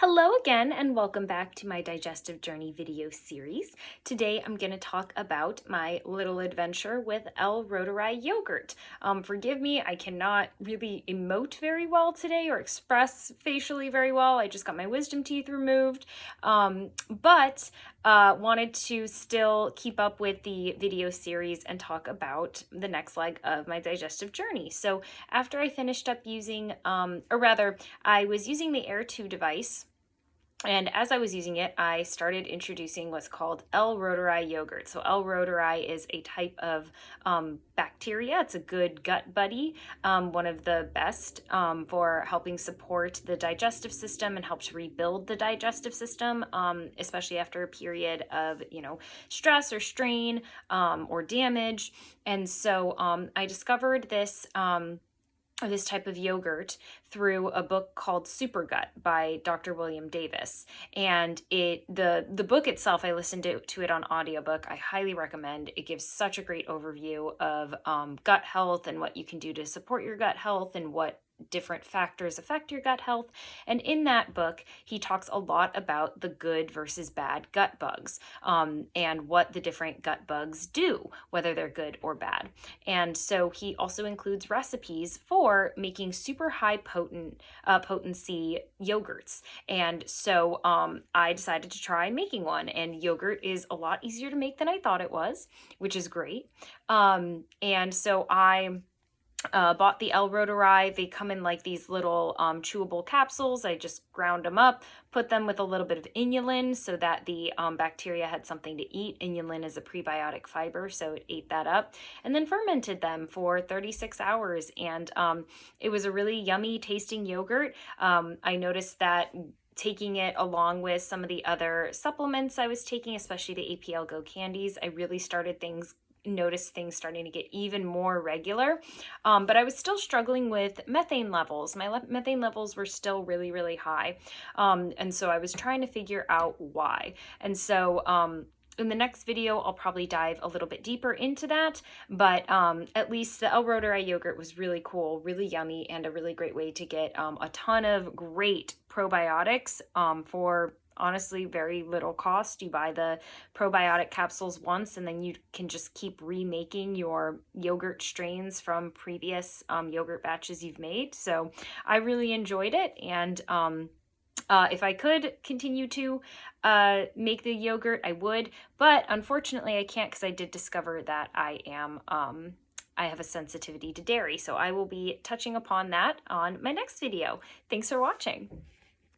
Hello again and welcome back to my digestive journey video series. Today I'm going to talk about my little adventure with Reuteri Yogurt. Forgive me, I cannot really emote very well today or express facially very well. I just got my wisdom teeth removed, but wanted to still keep up with the video series and talk about the next leg of my digestive journey. So after I finished up using, I was using the Air 2 device. And as I was using it, I started introducing what's called Reuteri yogurt. So Reuteri is a type of bacteria. It's a good gut buddy, one of the best for helping support the digestive system and helps rebuild the digestive system, especially after a period of, stress or strain or damage. And so I discovered this type of yogurt through a book called Super Gut by Dr. William Davis. And the book itself, I listened to it on audiobook. I highly recommend. It gives such a great overview of gut health and what you can do to support your gut health and what different factors affect your gut health. And in that book, he talks a lot about the good versus bad gut bugs, and what the different gut bugs do, whether they're good or bad. And so he also includes recipes for making super high potency yogurts. And so I decided to try making one, and yogurt is a lot easier to make than I thought it was, which is great. And so I bought the Reuteri. They come in like these little chewable capsules. I just ground them up, put them with a little bit of inulin so that the bacteria had something to eat. Inulin is a prebiotic fiber, so it ate that up, and then fermented them for 36 hours. And it was a really yummy tasting yogurt. I noticed that taking it along with some of the other supplements I was taking, especially the APL Go candies, I really noticed things starting to get even more regular. But I was still struggling with methane levels. My methane levels were still really, really high. And so I was trying to figure out why. And so in the next video, I'll probably dive a little bit deeper into that, but at least the Reuteri yogurt was really cool, really yummy, and a really great way to get a ton of great probiotics for honestly very little cost. You buy the probiotic capsules once, and then you can just keep remaking your yogurt strains from previous yogurt batches you've made. So I really enjoyed it, and if I could continue to make the yogurt, I would, but unfortunately I can't, because I did discover that I have a sensitivity to dairy. So I will be touching upon that on my next video. Thanks for watching.